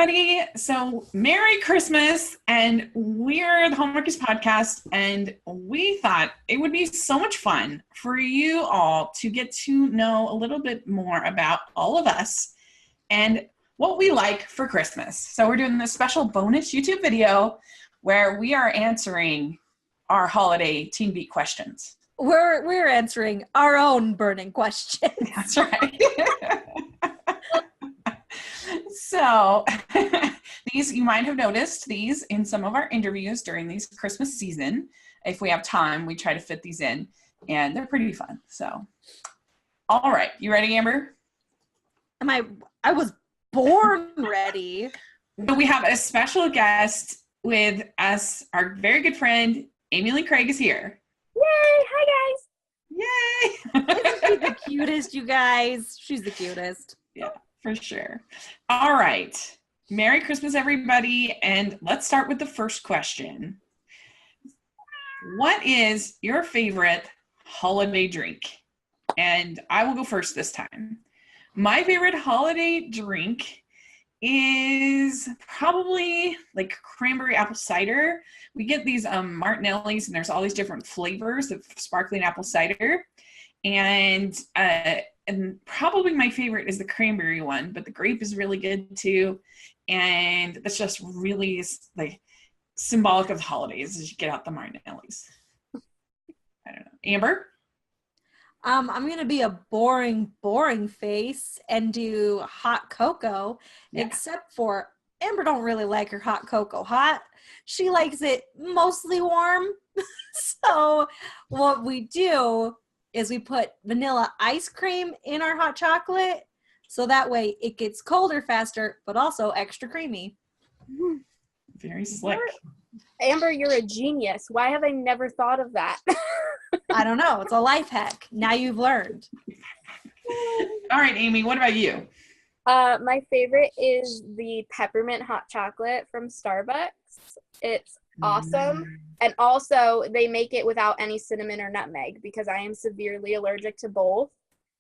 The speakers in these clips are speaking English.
everybody. So Merry Christmas, and we're the Hallmarkies podcast, and we thought it would be so much fun for you all to get to know a little bit more about all of us and what we like for Christmas. So we're doing this special bonus YouTube video where we are answering our holiday Teen Beat questions. We're answering our own burning questions. That's right. So these, you might have noticed these in some of our interviews during these Christmas season. If we have time, we try to fit these in, and they're pretty fun. So, all right, you ready, Amber? I was born ready. So we have a special guest with us. Our very good friend, Amy Lee Craig, is here. Yay! Hi, Yay! Isn't she the cutest, you guys? She's the cutest. Yeah, for sure. All right. Merry Christmas, everybody. And let's start with the first question. What is your favorite holiday drink? And I will go first this time. My favorite holiday drink is probably like cranberry apple cider. We get these Martinelli's, and there's all these different flavors of sparkling apple cider. And probably my favorite is the cranberry one, but the grape is really good too. And that's just really like symbolic of the holidays as you get out the Martinelli's. I don't know. Amber? I'm going to be a boring face and do hot cocoa, except for Amber don't really like her hot cocoa hot. She likes it mostly warm. So what we do is we put vanilla ice cream in our hot chocolate, so that way it gets colder faster, but also extra creamy. Very slick. Amber, you're a genius. Why have I never thought of that? I don't know. It's a life hack. Now you've learned. All right, Amy, what about you? My favorite is the peppermint hot chocolate from Starbucks. It's awesome. And also, they make it without any cinnamon or nutmeg because I am severely allergic to both.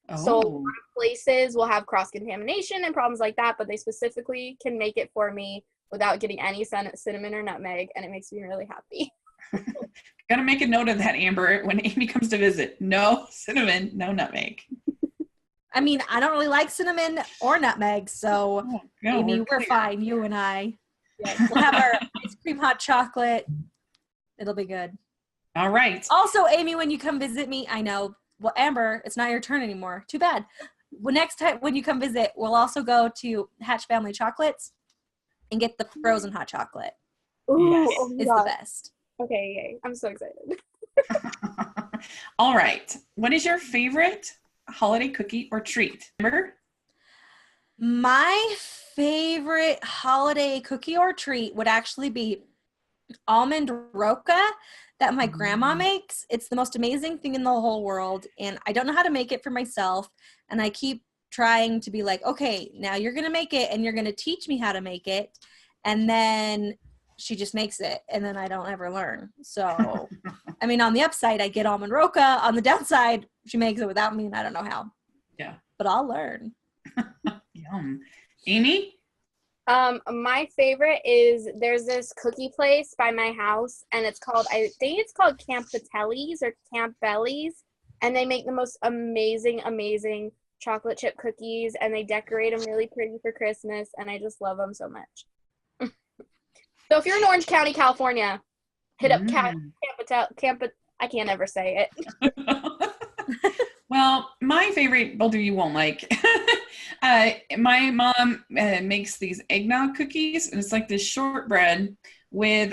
Oh. So a lot of places will have cross-contamination and problems like that, but they specifically can make it for me without getting any cinnamon or nutmeg, and it makes me really happy. Gotta make a note of that, Amber, when Amy comes to visit. No cinnamon, no nutmeg. I mean, I don't really like cinnamon or nutmeg, so Amy, we're fine, you and I. Yeah, we'll have our ice cream hot chocolate. It'll be good. All right. Also, Amy, when you come visit me, I know, well, Amber, it's not your turn anymore. Too bad. Well, next time when you come visit, we'll also go to Hatch Family Chocolates and get the frozen hot chocolate. Ooh, yes. Oh it's the best. Okay, yay. I'm so excited. All right. What is your favorite holiday cookie or treat? Amber? My favorite holiday cookie or treat would actually be almond roca that my grandma makes. It's the most amazing thing in the whole world, and I don't know how to make it for myself, and I keep trying to be like, okay, now you're going to make it, and you're going to teach me how to make it, and then she just makes it, and then I don't ever learn. So, I mean, on the upside, I get almond roca. On the downside, she makes it without me, and I don't know how. Yeah. But I'll learn. Yum. Amy? My favorite is there's this cookie place by my house, and I think it's called Campatelli's or Campbelli's, and they make the most amazing chocolate chip cookies, and they decorate them really pretty for Christmas, and I just love them so much. So if you're in Orange County, California, hit up Campatel. I can't ever say it. Well, my favorite, both of you won't like. My mom makes these eggnog cookies, and it's like this shortbread with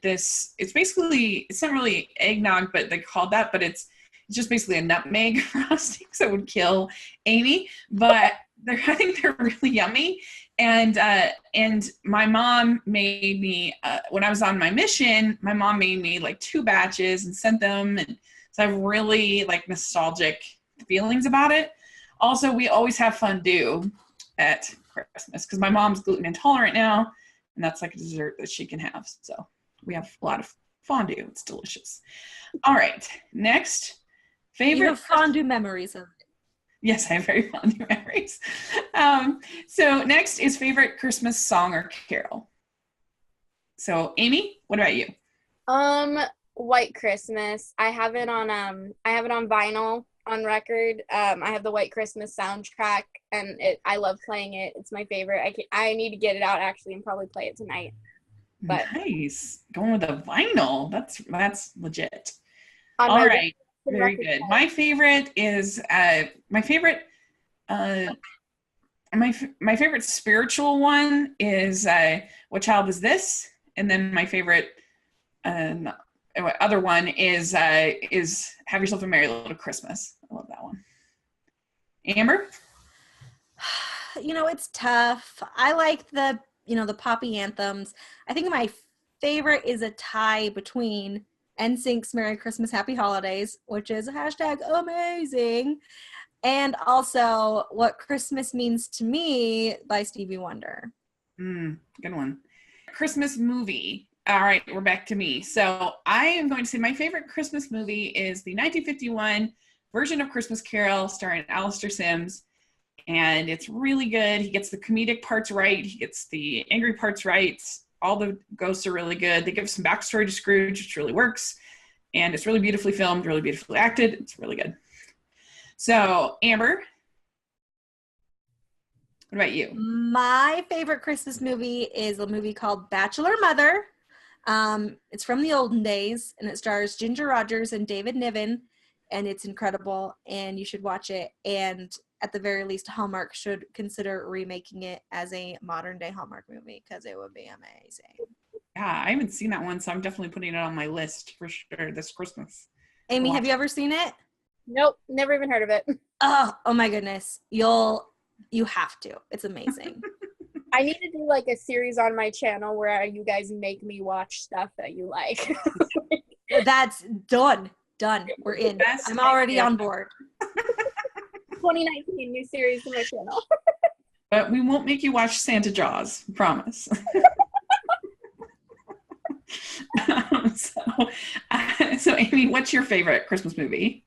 this. It's not really eggnog, but they call that, but it's just basically a nutmeg frosting, so it would kill Amy. But I think they're really yummy. And my mom made me when I was on my mission. My mom made me like 2 batches and sent them, and so I have really like nostalgic feelings about it. Also, we always have fondue at Christmas because my mom's gluten intolerant now, and that's like a dessert that she can have. So we have a lot of fondue. It's delicious. All right, next favorite. You have fondue memories of it. Yes, I have very fond memories. So next is favorite Christmas song or carol. So Amy, what about you? White Christmas. I have it on vinyl, on record. I have the White Christmas soundtrack, and I love playing it. It's my favorite. I need to get it out actually and probably play it tonight. But Nice. Going with the vinyl. That's legit. on All my right. Very good. My favorite is my favorite my favorite spiritual one is What Child Is This? And then my favorite other one is Have Yourself a Merry Little Christmas. I love that one. Amber? It's tough. I like the poppy anthems. I think my favorite is a tie between NSYNC's Merry Christmas, Happy Holidays, which is #amazing, and also What Christmas Means to Me by Stevie Wonder. Good one. Christmas movie. All right, we're back to me. So I am going to say my favorite Christmas movie is the 1951 version of Christmas Carol starring Alistair Sims. And it's really good. He gets the comedic parts right. He gets the angry parts right. All the ghosts are really good. They give some backstory to Scrooge, which really works. And it's really beautifully filmed, really beautifully acted. It's really good. So, Amber, what about you? My favorite Christmas movie is a movie called Bachelor Mother. It's from the olden days, and it stars Ginger Rogers and David Niven, and it's incredible, and you should watch it. And at the very least, Hallmark should consider remaking it as a modern-day Hallmark movie, because it would be amazing. Yeah, I haven't seen that one, so I'm definitely putting it on my list for sure this Christmas. Amy, have you ever seen it? Nope, never even heard of it. Oh my goodness. You have to. It's amazing. I need to do like a series on my channel where you guys make me watch stuff that you like. That's done. We're in. I'm already on board. 2019, new series to my channel. But we won't make you watch Santa Jaws, promise. So Amy, what's your favorite Christmas movie?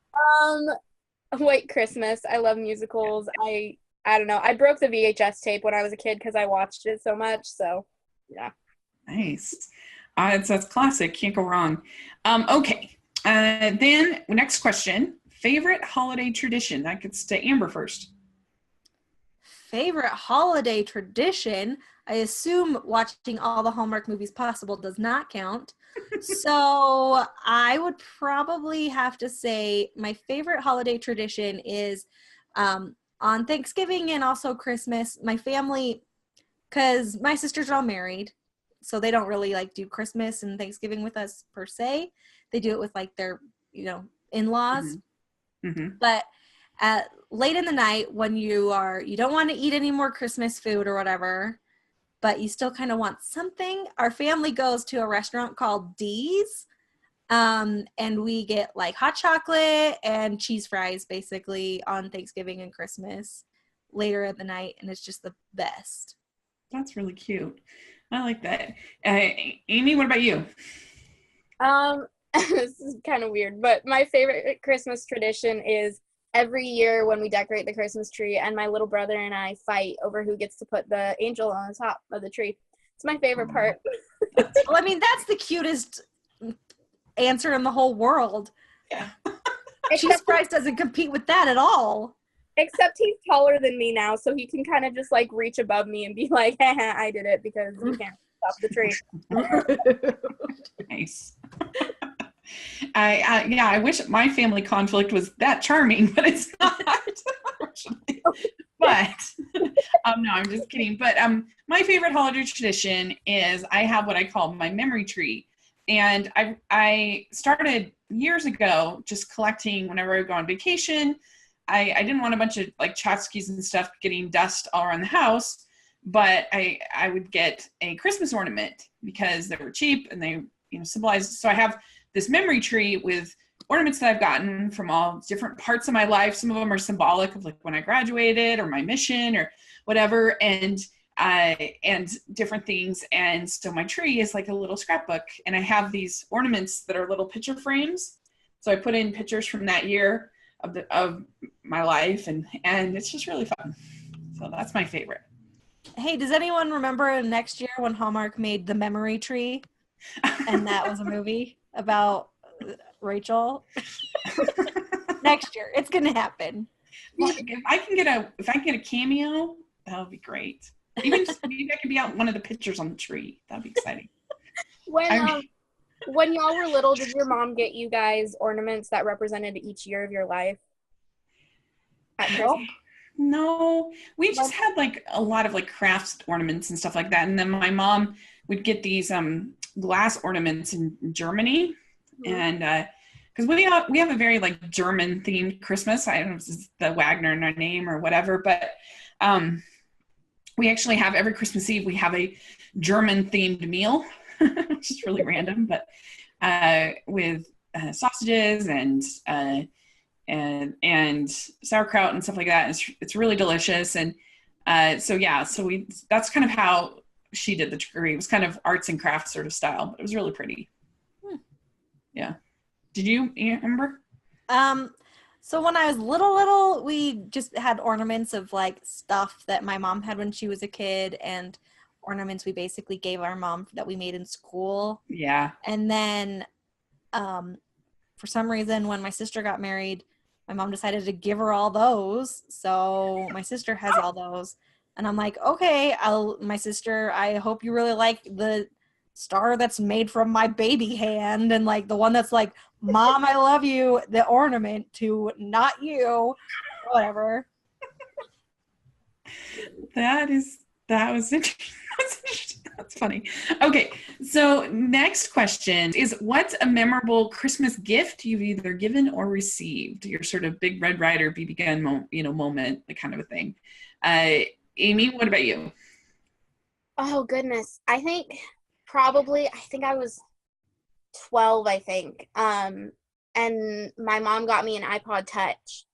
White Christmas. I love musicals. I don't know. I broke the VHS tape when I was a kid because I watched it so much. So, yeah. Nice. That's classic. Can't go wrong. Okay. Then next question. Favorite holiday tradition? That gets to Amber first. Favorite holiday tradition? I assume watching all the Hallmark movies possible does not count. So I would probably have to say my favorite holiday tradition is on Thanksgiving and also Christmas. My family, because my sisters are all married, so they don't really like do Christmas and Thanksgiving with us per se. They do it with like their, in-laws. Mm-hmm. But late in the night when you don't want to eat any more Christmas food or whatever, but you still kind of want something, our family goes to a restaurant called Dee's, and we get like hot chocolate and cheese fries basically on Thanksgiving and Christmas later at the night, and it's just the best. That's really cute. I like that. Amy, what about you? This is kind of weird, but my favorite Christmas tradition is every year when we decorate the Christmas tree and my little brother and I fight over who gets to put the angel on the top of the tree. It's my favorite part. Well, I mean, that's the cutest answer in the whole world. Yeah. Jesus Christ doesn't compete with that at all. Except he's taller than me now, so he can kind of just like reach above me and be like, haha, I did it because you can't stop the tree. Nice. I wish my family conflict was that charming, but it's not. But no, I'm just kidding. But my favorite holiday tradition is I have what I call my memory tree, and I started years ago just collecting whenever I would go on vacation. I didn't want a bunch of like tchotchkes and stuff getting dust all around the house, but I would get a Christmas ornament because they were cheap and they symbolized. So I have this memory tree with ornaments that I've gotten from all different parts of my life. Some of them are symbolic of like when I graduated or my mission or whatever, and different things. And so my tree is like a little scrapbook, and I have these ornaments that are little picture frames. So I put in pictures from that year of my life, and it's just really fun. So that's my favorite. Hey, does anyone remember next year when Hallmark made The Memory Tree? And that was a movie about Rachel. Next year, it's gonna happen. Well, if I can get a cameo, that would be great. Even just maybe I could be out one of the pictures on the tree. That'd be exciting. When y'all were little, did your mom get you guys ornaments that represented each year of your life? No, we just had like a lot of like crafts ornaments and stuff like that. And then my mom would get these glass ornaments in Germany. Mm-hmm. And because we have a very like German themed Christmas. I don't know if this is the Wagner in our name or whatever, but we actually have every Christmas Eve we have a German themed meal, which is really random, but with sausages and sauerkraut and stuff like that. It's really delicious. And so that's kind of how she did the tree. It was kind of arts and crafts sort of style, but it was really pretty. Yeah. Did you remember? So when I was little, we just had ornaments of like stuff that my mom had when she was a kid, and ornaments we basically gave our mom that we made in school. Yeah. And then for some reason when my sister got married, my mom decided to give her all those. So my sister has all those. And I'm like, okay, my sister, I hope you really like the star that's made from my baby hand, and like the one that's like, Mom, I love you, the ornament to not you, whatever. That was interesting. That's funny. Okay, so next question is, what's a memorable Christmas gift you've either given or received? Your sort of big Red Ryder BB gun moment, that kind of a thing. Amy, what about you? Oh goodness, I think I was 12, I think. And my mom got me an iPod Touch,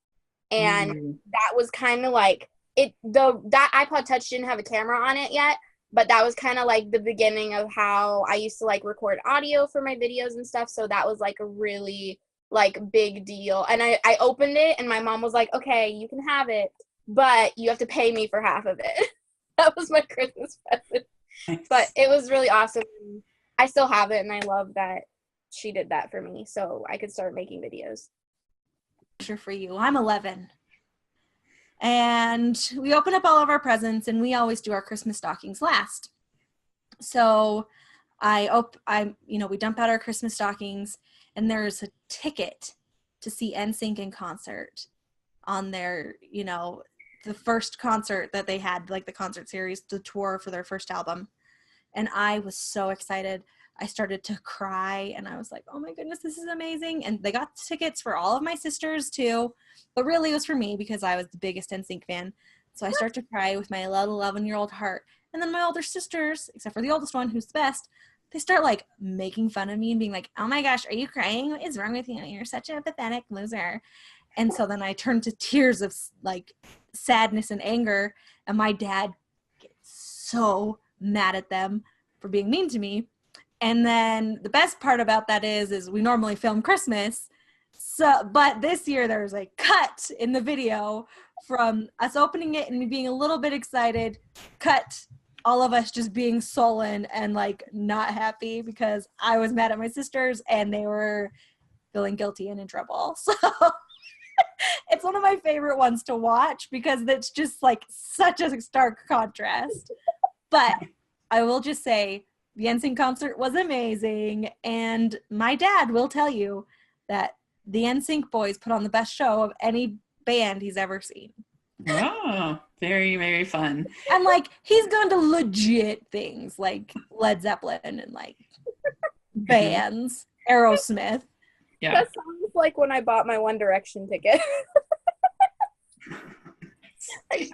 and that was kind of like that iPod Touch didn't have a camera on it yet. But that was kind of like the beginning of how I used to like record audio for my videos and stuff. So that was like a really like big deal. And I opened it and my mom was like, okay, you can have it, but you have to pay me for half of it. That was my Christmas present. Nice. But it was really awesome. I still have it, and I love that she did that for me so I could start making videos. Sure, for you. I'm 11. And we open up all of our presents, and we always do our Christmas stockings last. So we dump out our Christmas stockings, and there's a ticket to see NSYNC in concert on their, the first concert that they had, like the concert series, the tour for their first album. And I was so excited. I started to cry, and I was like, oh my goodness, this is amazing. And they got tickets for all of my sisters too, but really it was for me because I was the biggest NSYNC fan. So I start to cry with my 11-year-old heart. And then my older sisters, except for the oldest one who's the best, they start like making fun of me and being like, oh my gosh, are you crying? What is wrong with you? You're such a pathetic loser. And so then I turned to tears of like sadness and anger, and my dad gets so mad at them for being mean to me. And then the best part about that is we normally film Christmas. But this year there's a cut in the video from us opening it and me being a little bit excited, cut all of us just being sullen and like not happy because I was mad at my sisters and they were feeling guilty and in trouble. So it's one of my favorite ones to watch because it's just like such a stark contrast. But I will just say, the NSYNC concert was amazing, and my dad will tell you that the NSYNC boys put on the best show of any band he's ever seen. Oh, very, very fun. And like, he's gone to legit things like Led Zeppelin and like bands, Aerosmith. Yeah. That sounds like when I bought my One Direction ticket. Yeah.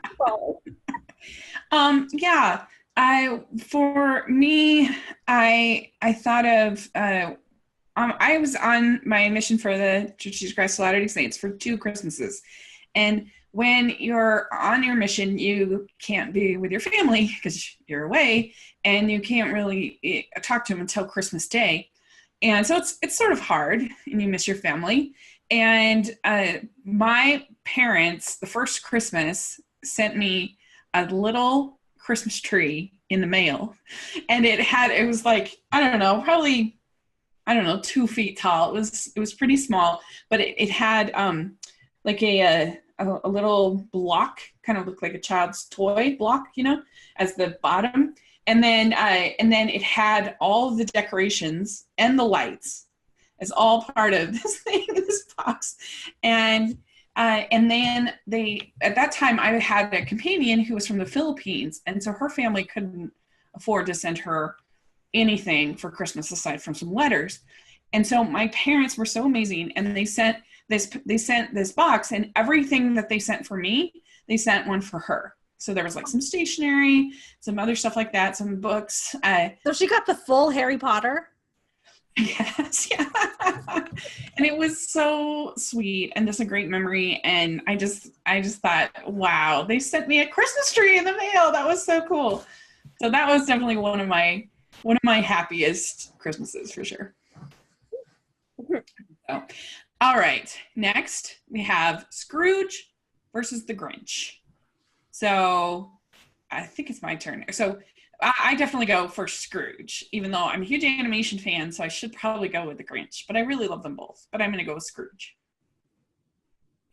For me, I thought of, I was on my mission for the Church of Jesus Christ of Latter-day Saints for 2 Christmases. And when you're on your mission, you can't be with your family because you're away, and you can't really talk to them until Christmas Day. And so it's sort of hard, and you miss your family. And my parents, the first Christmas, sent me a little Christmas tree in the mail. And it was like, I don't know, probably, I don't know, 2 feet tall. It was pretty small, but it had like a little block, kind of looked like a child's toy block, as the bottom. And then it had all of the decorations and the lights as all part of this thing, this box. And then at that time I had a companion who was from the Philippines. And so her family couldn't afford to send her anything for Christmas aside from some letters. And so my parents were so amazing, and they sent this box, and everything that they sent for me, they sent one for her. So there was like some stationery, some other stuff like that, some books. So she got the full Harry Potter? Yes, yeah. And it was so sweet and just a great memory. And I just thought, wow, they sent me a Christmas tree in the mail. That was so cool. So that was definitely one of my happiest Christmases for sure. So, all right. Next, we have Scrooge versus the Grinch. So I think it's my turn. So I definitely go for Scrooge, even though I'm a huge animation fan, so I should probably go with the Grinch. But I really love them both. But I'm going to go with Scrooge.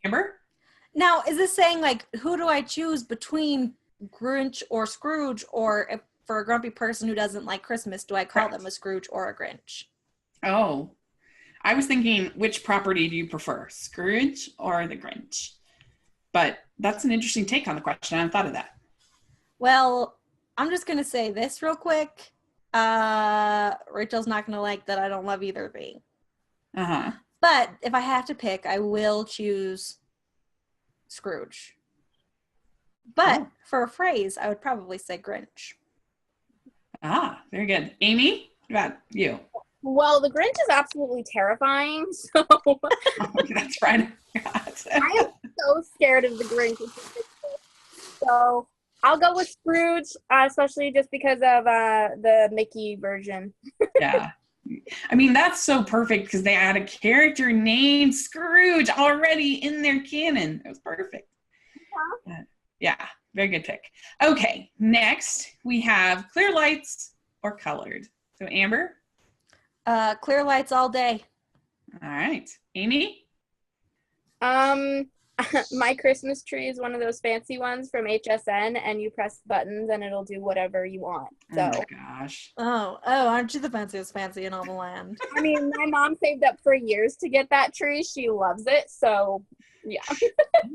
Amber? Now, is this saying, like, who do I choose between Grinch or Scrooge? Or if, for a grumpy person who doesn't like Christmas, do I call them a Scrooge or a Grinch? Oh, I was thinking, which property do you prefer, Scrooge or the Grinch? But that's an interesting take on the question. I hadn't thought of that. Well, I'm just going to say this real quick. Rachel's not going to like that I don't love either thing. Uh-huh. But if I have to pick, I will choose Scrooge. But for a phrase, I would probably say Grinch. Ah, very good. Amy, what about you? Well, the Grinch is absolutely terrifying, so Oh, that's right. I am so scared of the Grinch. So I'll go with Scrooge, especially just because of the Mickey version. Yeah. I mean, that's so perfect because they had a character named Scrooge already in their canon. It was perfect. Yeah, very good pick. Okay, next we have clear lights or colored. So Amber? Clear lights all day. All right. Amy? My Christmas tree is one of those fancy ones from HSN, and you press buttons and it'll do whatever you want. So. Oh my gosh. Oh, aren't you the fanciest fancy in all the land? I mean, my mom saved up for years to get that tree. She loves it. So, yeah.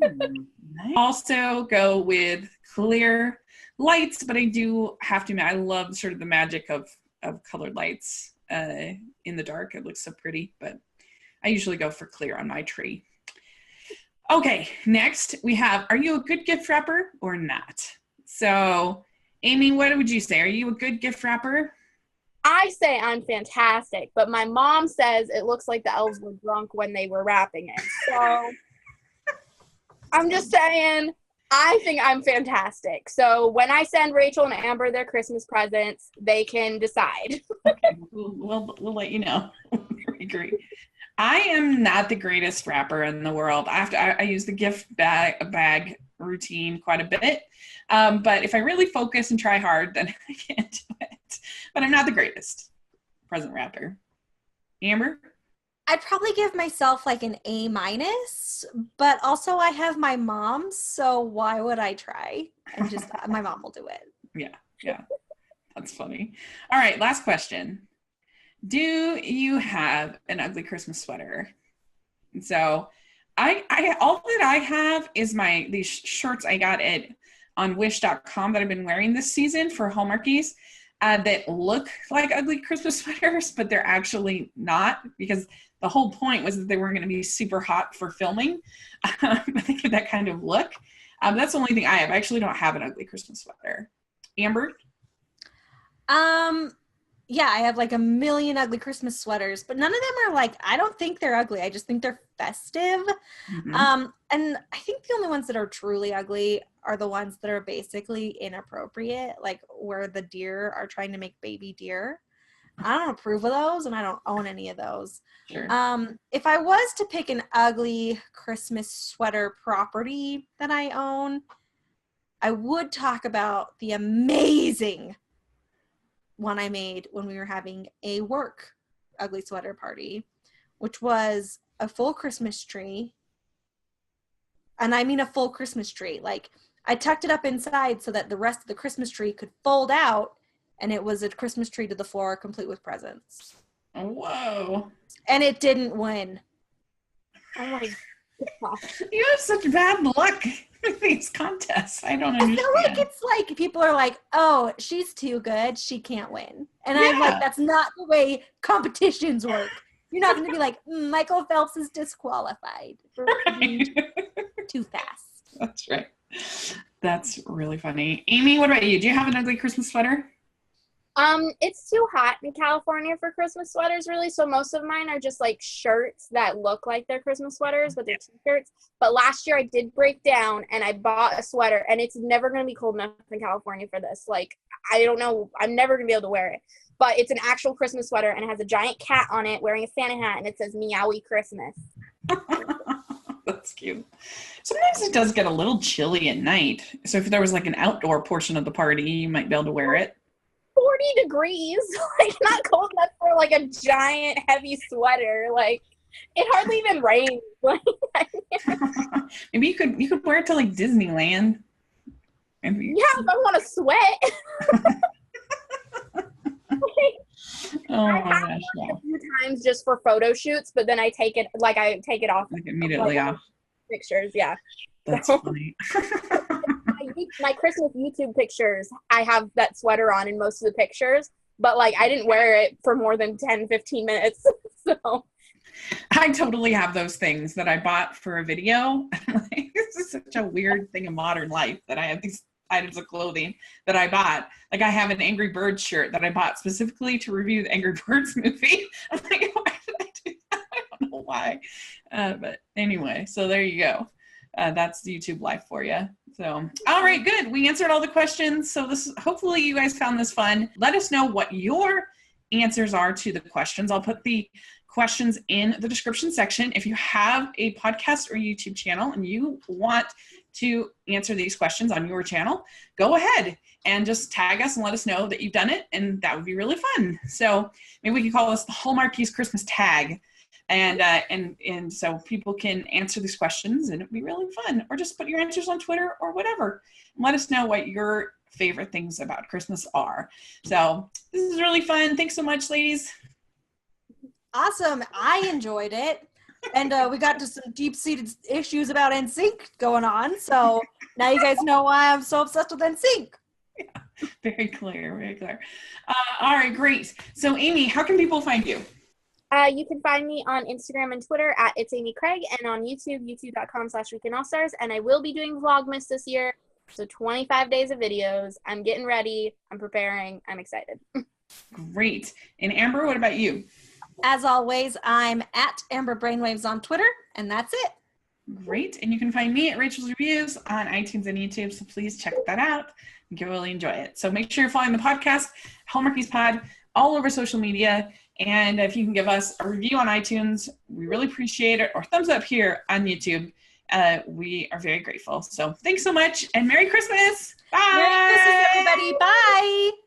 Nice. Also go with clear lights, but I do have to admit, I love sort of the magic of colored lights in the dark. It looks so pretty, but I usually go for clear on my tree. Okay, next we have, are you a good gift wrapper or not? So, Amy, what would you say? Are you a good gift wrapper? I say I'm fantastic, but my mom says it looks like the elves were drunk when they were wrapping it. So, I'm just saying, I think I'm fantastic. So, when I send Rachel and Amber their Christmas presents, they can decide. Okay, we'll let you know. I agree. I am not the greatest wrapper in the world. I use the gift bag routine quite a bit. But if I really focus and try hard, then I can do it. But I'm not the greatest present wrapper. Amber? I'd probably give myself like an A-, but also I have my mom, so why would I try? And just my mom will do it. Yeah. That's funny. All right, last question. Do you have an ugly Christmas sweater? And so I all that I have is these shirts I got on wish.com that I've been wearing this season for Hallmarkies that look like ugly Christmas sweaters, but they're actually not, because the whole point was that they weren't going to be super hot for filming. They get that kind of look. That's the only thing I have. I actually don't have an ugly Christmas sweater. Amber? Yeah, I have like a million ugly Christmas sweaters, but none of them are like, I don't think they're ugly. I just think they're festive. Mm-hmm. And I think the only ones that are truly ugly are the ones that are basically inappropriate, like where the deer are trying to make baby deer. I don't approve of those, and I don't own any of those. Sure. If I was to pick an ugly Christmas sweater property that I own, I would talk about the amazing one I made when we were having a work ugly sweater party, which was a full Christmas tree. And I mean a full Christmas tree. Like, I tucked it up inside so that the rest of the Christmas tree could fold out, and it was a Christmas tree to the floor, complete with presents. Whoa. And it didn't win. Oh my God. You have such bad luck with these contests. I don't understand. I feel like it's like people are like, oh, she's too good, she can't win. And I'm like, that's not the way competitions work. You're not going to be like, Michael Phelps is disqualified for being too fast. That's right. That's really funny. Amy, what about you? Do you have an ugly Christmas sweater? It's too hot in California for Christmas sweaters, really. So most of mine are just like shirts that look like they're Christmas sweaters, but they're t-shirts. But last year I did break down and I bought a sweater, and it's never going to be cold enough in California for this. Like, I don't know. I'm never going to be able to wear it. But it's an actual Christmas sweater, and it has a giant cat on it wearing a Santa hat, and it says Meowie Christmas. That's cute. Sometimes it does get a little chilly at night. So if there was like an outdoor portion of the party, you might be able to wear it. 40 degrees, like not cold enough for like a giant heavy sweater. Like, it hardly even rains. Like, Maybe you could wear it to like Disneyland. Maybe. Yeah, if I want to sweat. Oh my I have gosh! worn it a few times just for photo shoots, but then I take it off. Like immediately off. Pictures, yeah. That's funny. My Christmas YouTube pictures, I have that sweater on in most of the pictures, but like I didn't wear it for more than 10-15 minutes. So I totally have those things that I bought for a video. Like, this is such a weird thing in modern life that I have these items of clothing that I bought. Like, I have an Angry Birds shirt that I bought specifically to review the Angry Birds movie. I'm like, why did I do that? I don't know why. But anyway, so there you go. That's YouTube life for you. So, all right, good. We answered all the questions. So hopefully you guys found this fun. Let us know what your answers are to the questions. I'll put the questions in the description section. If you have a podcast or YouTube channel and you want to answer these questions on your channel, go ahead and just tag us and let us know that you've done it, and that would be really fun. So maybe we could call this the Hallmarkies Christmas tag. And so people can answer these questions, and it'd be really fun. Or just put your answers on Twitter or whatever. And let us know what your favorite things about Christmas are. So this is really fun. Thanks so much, ladies. Awesome. I enjoyed it. And we got to some deep-seated issues about NSYNC going on. So now you guys know why I'm so obsessed with NSYNC. Yeah, very clear, very clear. All right, great. So Amy, how can people find you? You can find me on Instagram and Twitter at It's Amy Craig, and on YouTube, youtube.com/WeekendAllStars. And I will be doing Vlogmas this year. So 25 days of videos. I'm getting ready. I'm preparing. I'm excited. Great. And Amber, what about you? As always, I'm at Amber Brainwaves on Twitter, and that's it. Great. And you can find me at Rachel's Reviews on iTunes and YouTube. So please check that out. I think you'll really enjoy it. So make sure you're following the podcast, Hallmarkies Pod, all over social media. And if you can give us a review on iTunes, we really appreciate it. Or thumbs up here on YouTube. We are very grateful. So thanks so much, and Merry Christmas. Bye. Merry Christmas, everybody. Bye.